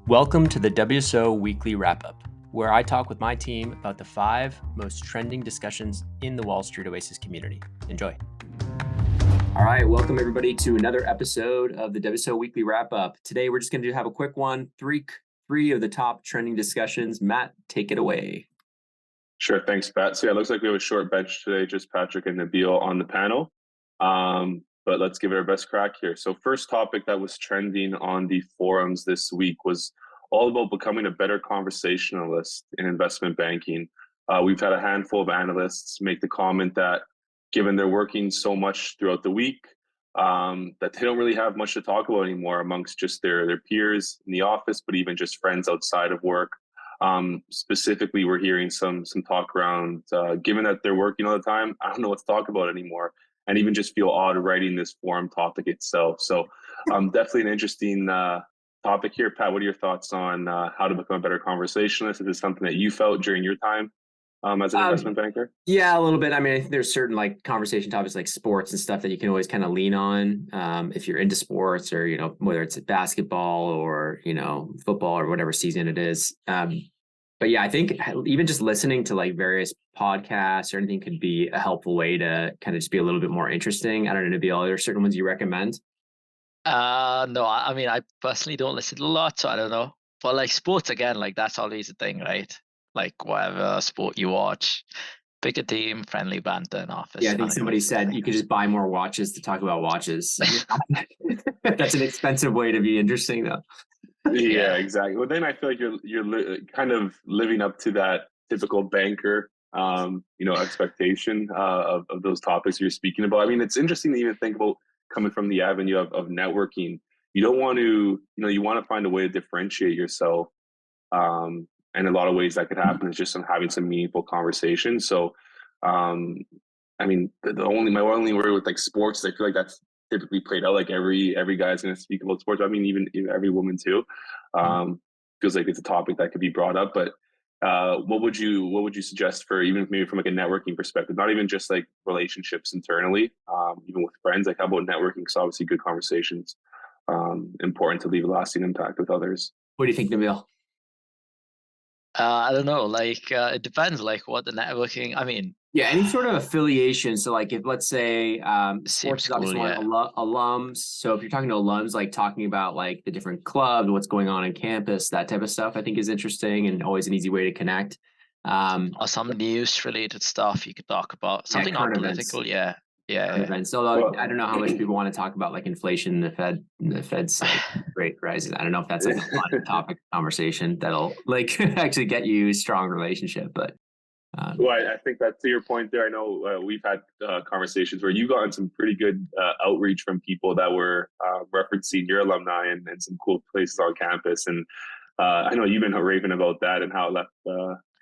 Welcome to the WSO Weekly Wrapup, where I talk with my team about the 5 most trending discussions in the Wall Street Oasis community. Enjoy. All right, welcome everybody to another episode of the WSO Weekly Wrap-Up. Today we're just going to have a quick one, three of the top trending discussions. Matt, take it away. Sure, thanks, Pat. So yeah, it looks like we have a short bench today, just Patrick and Nabil on the panel. But let's give it our best crack here. So first topic that was trending on the forums this week was all about becoming a better conversationalist in investment banking. We've had a handful of analysts make the comment that given they're working so much throughout the week, that they don't really have much to talk about anymore amongst just their peers in the office, but even just friends outside of work. Specifically, we're hearing some talk around, given that they're working all the time, I don't know what to talk about anymore, and even just feel odd writing this forum topic itself. So definitely an interesting topic here. Pat, what are your thoughts on how to become a better conversationalist? Is this something that you felt during your time as an investment banker? Yeah, a little bit. I mean, I think there's certain like conversation topics like sports and stuff that you can always kind of lean on if you're into sports, or, whether it's basketball or, football or whatever season it is. But yeah, I think even just listening to like various podcasts or anything could be a helpful way to kind of just be a little bit more interesting. I don't know, Nabil, are there certain ones you recommend? No, I mean, I personally don't listen to a lot, so I don't know. But like sports, again, like that's always a thing, right? Like whatever sport you watch, pick a team, friendly banter in office. Yeah, I think somebody said you could just buy more watches to talk about watches. That's an expensive way to be interesting, though. Yeah, exactly. Well, then I feel like you're kind of living up to that typical banker, expectation of those topics you're speaking about. I mean, it's interesting to even think about coming from the avenue of networking. You don't want to, you want to find a way to differentiate yourself. And a lot of ways that could happen is just having some meaningful conversations. So, I mean, my only worry with like sports, I feel like that's typically played out. Like every guy's going to speak about sports. I mean, even every woman too. Feels like it's a topic that could be brought up. But what would you suggest for even maybe from like a networking perspective? Not even just like relationships internally, even with friends. Like how about networking? Because obviously, good conversations important to leave a lasting impact with others. What do you think, Nabil? I don't know. Like it depends. Like what the networking. I mean. Yeah, any sort of affiliation. So like if let's say sports is obviously one, alums. So if you're talking to alums, like talking about like the different clubs, what's going on campus, that type of stuff, I think is interesting and always an easy way to connect. Or some news related stuff you could talk about. Something non-political, yeah. Events. Although I don't know how much people want to talk about like inflation, the Fed's rate rises. I don't know if that's like a fun topic of conversation that'll like actually get you a strong relationship, but. Well, I think that to your point there, I know we've had conversations where you got some pretty good outreach from people that were referencing your alumni and some cool places on campus. And I know you've been raving about that and how it left.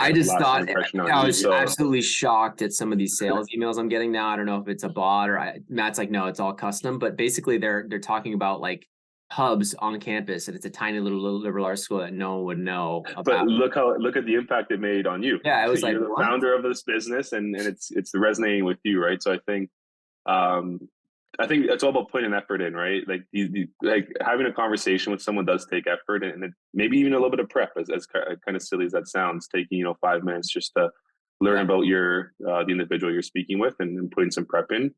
I just thought I was absolutely shocked at some of these sales emails I'm getting now. I don't know if it's a bot or Matt's like, no, it's all custom. But basically, they're talking about like hubs on campus, and it's a tiny little liberal arts school that no one would know about. But look at the impact it made on you. Yeah, I was you're like the founder of this business, and it's resonating with you, right? So I think it's all about putting an effort in, right? Like like having a conversation with someone does take effort, and maybe even a little bit of prep, as kind of silly as that sounds, taking 5 minutes just to learn about the individual you're speaking with, and putting some prep in.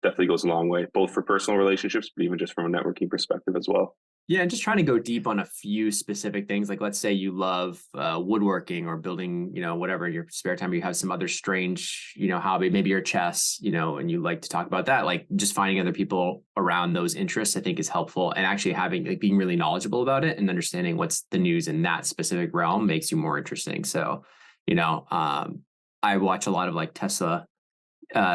Definitely goes a long way, both for personal relationships, but even just from a networking perspective as well. Yeah, and just trying to go deep on a few specific things. Like let's say you love woodworking or building, whatever in your spare time, you have some other strange, hobby, maybe your chess, and you like to talk about that. Like just finding other people around those interests, I think is helpful. And actually being really knowledgeable about it and understanding what's the news in that specific realm makes you more interesting. So, I watch a lot of like Tesla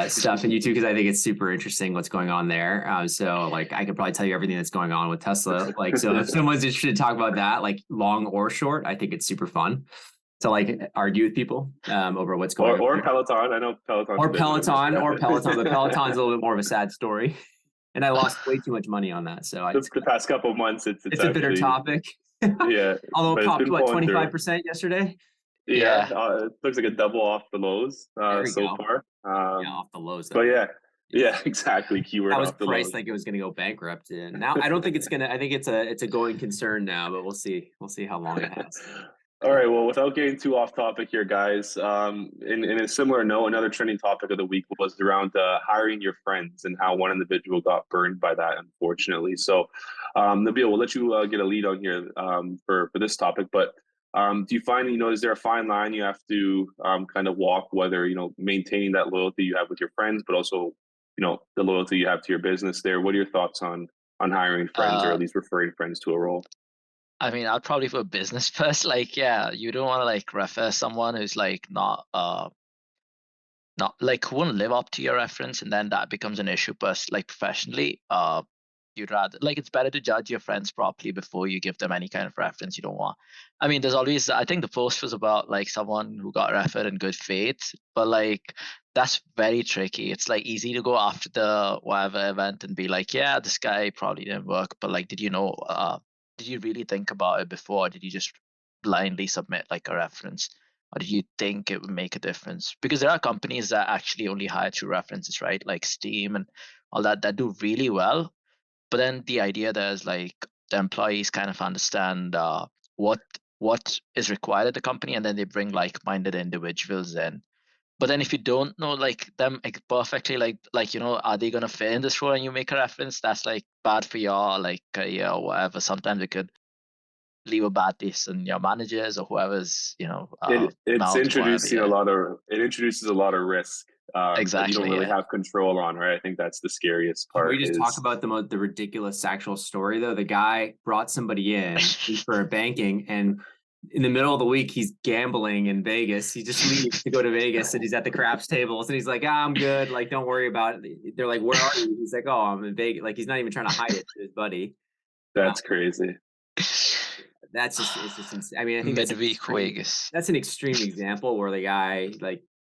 stuff on YouTube because I think it's super interesting what's going on there. So like I could probably tell you everything that's going on with Tesla. Like, so if someone's interested to talk about that, like long or short, I think it's super fun to like argue with people over what's going on. Or Peloton. I know Peloton. Or Peloton, but Peloton's a little bit more of a sad story. And I lost way too much money on that. So the past couple of months, it's a bitter topic. Yeah. Although it popped 25% yesterday. Yeah, it looks like a double off the lows so far. Off the lows. But yeah, Yeah, exactly. Keyword That was off the priced load. like it was going to go bankrupt, and now I don't think it's gonna. I think it's a going concern now, but we'll see. We'll see how long it has. All right. Well, without getting too off topic here, guys, in a similar note, another trending topic of the week was around hiring your friends and how one individual got burned by that, unfortunately. So, Nabil, we'll let you get a lead on here for this topic. But do you find, is there a fine line you have to kind of walk, whether, maintaining that loyalty you have with your friends, but also, the loyalty you have to your business there? What are your thoughts on hiring friends or Uh, at least referring friends to a role? I mean, I'd probably for business first. Like, yeah, you don't want to like refer someone who's like not like who won't live up to your reference, and then that becomes an issue. But like professionally, you'd rather like it's better to judge your friends properly before you give them any kind of reference you don't want. I mean, there's always I think the post was about like someone who got referred in good faith, but like that's very tricky. It's like easy to go after the whatever event and be like, yeah, this guy probably didn't work, but like, did you really think about it before? Did you just blindly submit like a reference? Or do you think it would make a difference? Because there are companies that actually only hire through references, right? Like Steam and all that do really well. But then the idea there is like the employees kind of understand what what is required at the company, and then they bring like-minded individuals in. But then if you don't know like them perfectly, are they gonna fit in this role and you make a reference? That's like bad for your like career or whatever. Sometimes it could leave a bad taste in your managers or whoever's It's mouth or whatever. introducing Yeah, it introduces a lot of risk that you don't exactly. really Yeah. have control on, right? I think that's the scariest Can we part. just talk Is about the ridiculous actual story though? The guy brought somebody in for a banking, and in the middle of the week he's gambling in Vegas. He just leaves to go to Vegas, and he's at the craps tables, and he's like, I'm good. Like, don't worry about it. They're like, where are you? He's like, oh, I'm in Vegas. Like, he's not even trying to hide it to his buddy. That's crazy. It's just insane. I mean, I think Midweek Vegas. that's an extreme example where the guy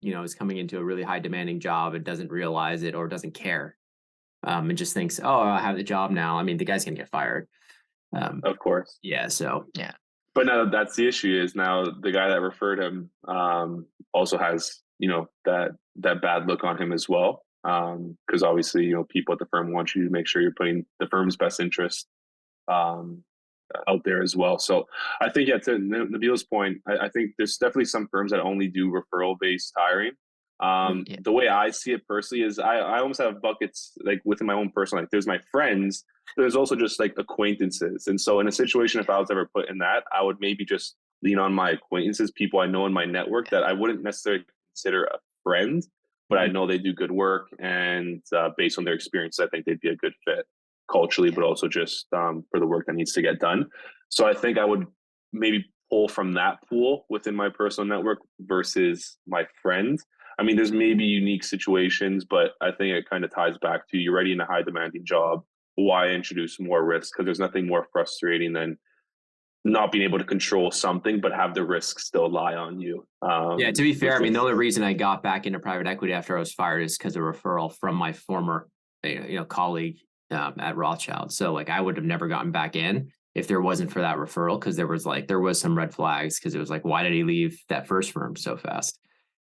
is coming into a really high demanding job and doesn't realize it or doesn't care, and just thinks, oh, I have the job now. I mean, the guy's gonna get fired. Of course. Yeah. So Yeah. But now that's the issue is now the guy that referred him also has, that bad look on him as well. Because obviously, people at the firm want you to make sure you're putting the firm's best interest out there as well. So I think, yeah, to Nabil's point, I think there's definitely some firms that only do referral based hiring. Yeah. The way I see it personally is I almost have buckets like within my own personal life. There's my friends, but there's also just like acquaintances. And so in a situation, if I was ever put in that, I would maybe just lean on my acquaintances, people I know in my network that I wouldn't necessarily consider a friend, but I know they do good work. And based on their experience, I think they'd be a good fit culturally, but also just for the work that needs to get done. So I think I would maybe pull from that pool within my personal network versus my friends. I mean, there's maybe unique situations, but I think it kind of ties back to you're already in a high demanding job. Why introduce more risk? Because there's nothing more frustrating than not being able to control something, but have the risk still lie on you. Yeah, to be fair, I mean, the only reason I got back into private equity after I was fired is because of referral from my former, colleague at Rothschild. So like, I would have never gotten back in if there wasn't for that referral, because there was some red flags, because it was like, why did he leave that first firm so fast?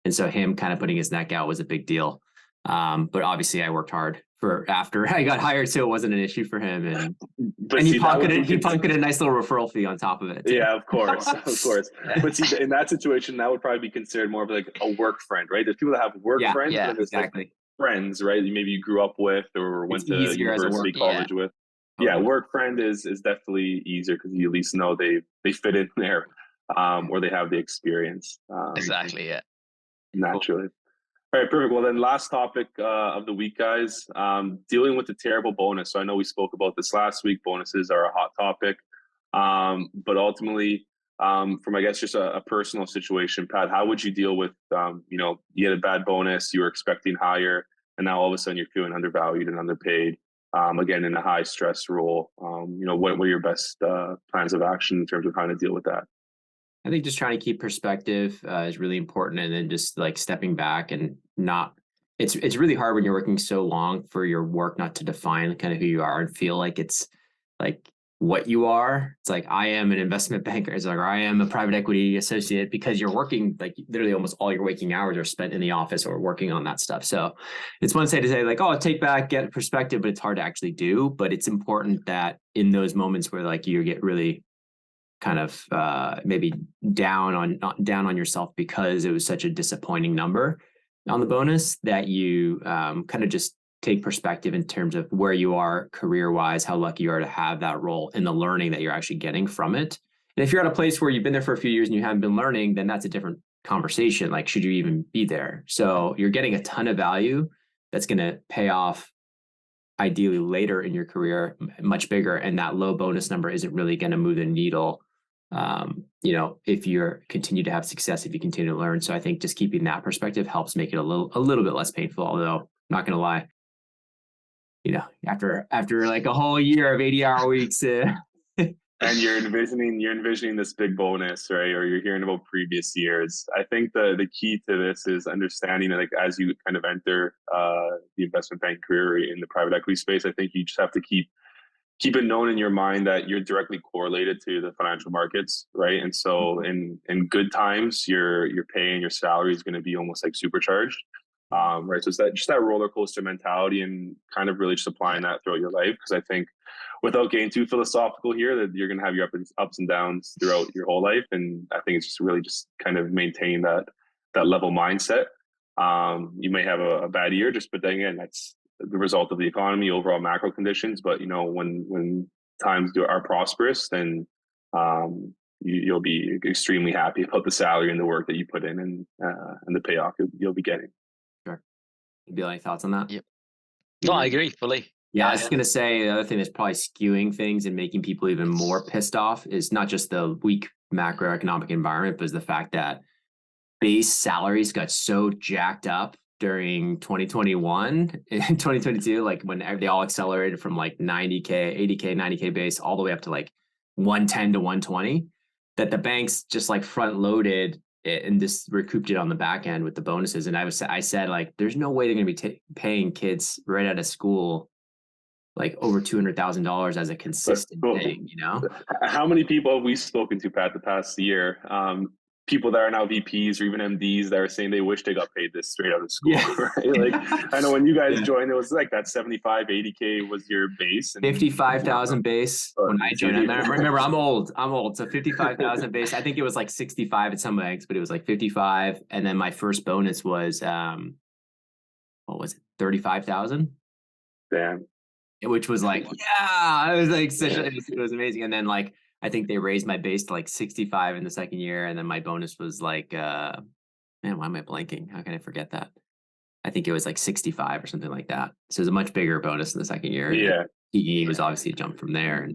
And so him kind of putting his neck out was a big deal. But obviously, I worked hard for after I got hired, so it wasn't an issue for him. And he pocketed a nice little referral fee on top of it. Yeah, of course. Yeah. But see, in that situation, that would probably be considered more of like a work friend, right? There's people that have work friends, yeah, and there's exactly. like friends, right? Maybe you grew up with or went to university, college with. Yeah, work friend is definitely easier because you at least know they fit in there, or they have the experience. Exactly. Yeah. Naturally. All right, perfect. Well, then last topic of the week, guys, dealing with the terrible bonus. So I know we spoke about this last week. Bonuses are a hot topic. But ultimately, from, I guess, just a personal situation, Pat, how would you deal with, you had a bad bonus, you were expecting higher, and now all of a sudden you're feeling undervalued and underpaid, again, in a high stress role. What were your best plans of action in terms of how to deal with that? I think just trying to keep perspective is really important, and then just like stepping back and not. It's really hard when you're working so long for your work not to define kind of who you are and feel like it's like what you are. It's like, I am an investment banker. It's like, or I am a private equity associate, because you're working, like literally almost all your waking hours are spent in the office or working on that stuff. So it's one thing to say like, oh, take back, get perspective, but it's hard to actually do. But it's important that in those moments where like you get really kind of maybe down on yourself because it was such a disappointing number on the bonus, that you kind of just take perspective in terms of where you are career wise, how lucky you are to have that role, and the learning that you're actually getting from it. And if you're at a place where you've been there for a few years and you haven't been learning, then that's a different conversation. Like, should you even be there? So you're getting a ton of value that's going to pay off ideally later in your career, much bigger. And that low bonus number isn't really going to move the needle, if you're continue to have success, if you continue to learn. So I think just keeping that perspective helps make it a little bit less painful. Although I'm not going to lie, after like a whole year of 80-hour weeks, and you're envisioning this big bonus, right? Or you're hearing about previous years. I think the key to this is understanding that, like, as you kind of enter the investment bank career in the private equity space, I think you just have to keep it known in your mind that you're directly correlated to the financial markets, right? And so in good times, your pay and your salary is going to be almost like supercharged. Right. So it's that roller coaster mentality, and kind of really just applying that throughout your life. Because I think, without getting too philosophical here, that you're going to have your ups and downs throughout your whole life. And I think it's just really just kind of maintain that level mindset. You may have a bad year, but then again, that's the result of the economy, overall macro conditions. But when times are prosperous, then you'll be extremely happy about the salary and the work that you put in, and the payoff you'll be getting. Bill, any thoughts on that? Yep. No, I agree fully. Yeah, I was going to say the other thing that's probably skewing things and making people even more pissed off is not just the weak macroeconomic environment, but is the fact that base salaries got so jacked up during 2021 and 2022, like when they all accelerated from like 90K, 80K, 90K base all the way up to like 110 to 120, that the banks just like front loaded and just recouped it on the back end with the bonuses. And I said, like, there's no way they're going to be paying kids right out of school like over $200,000 as a consistent thing, How many people have we spoken to, Pat, the past year? People that are now VPs or even MDs that are saying they wish they got paid this straight out of school, right? Like, I know when you guys joined, it was like that 75, 80K was your base. And 55,000 base when I joined. I remember, I'm old. So 55,000 base. I think it was like 65 at some banks, but it was like 55. And then my first bonus was, what was it? 35,000. Damn. Which was like, it was like it was amazing. And then like, I think they raised my base to like 65 in the second year. And then my bonus was like, man, why am I blanking? How can I forget that? I think it was like 65 or something like that. So it was a much bigger bonus in the second year. Yeah. PE was obviously a jump from there.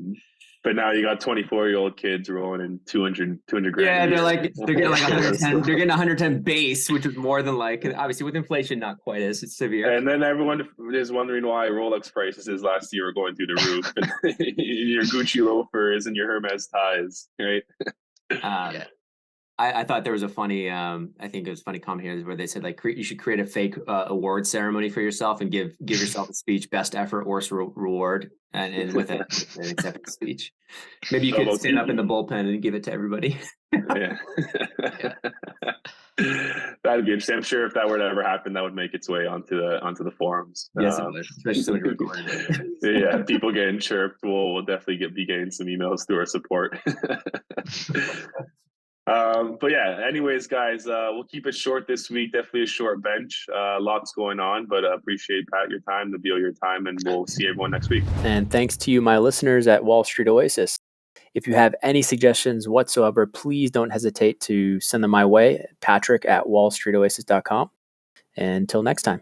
But now you got 24-year-old kids rolling in 200 grand. Yeah, they're getting like 110. They're getting 110 base, which is more than like, obviously with inflation, not quite as severe. And then everyone is wondering why Rolex prices last year were going through the roof, and your Gucci loafers and your Hermes ties, right? I thought there was a funny, I think it was a funny comment here where they said like you should create a fake award ceremony for yourself and give yourself a speech, best effort, worst reward, and with an acceptance speech. Maybe you could stand up in the bullpen and give it to everybody. Yeah. That'd be interesting. I'm sure if that were to ever happen, that would make its way onto the forums. Yes, it would, especially so recorded. Yeah, people getting chirped. We'll definitely be getting some emails through our support. But yeah, anyways, guys, we'll keep it short this week. Definitely a short bench. Lots going on, but appreciate, Pat, your time, Nabil, your time, and we'll see everyone next week. And thanks to you, my listeners at Wall Street Oasis. If you have any suggestions whatsoever, please don't hesitate to send them my way, Patrick@wallstreetoasis.com. Until next time.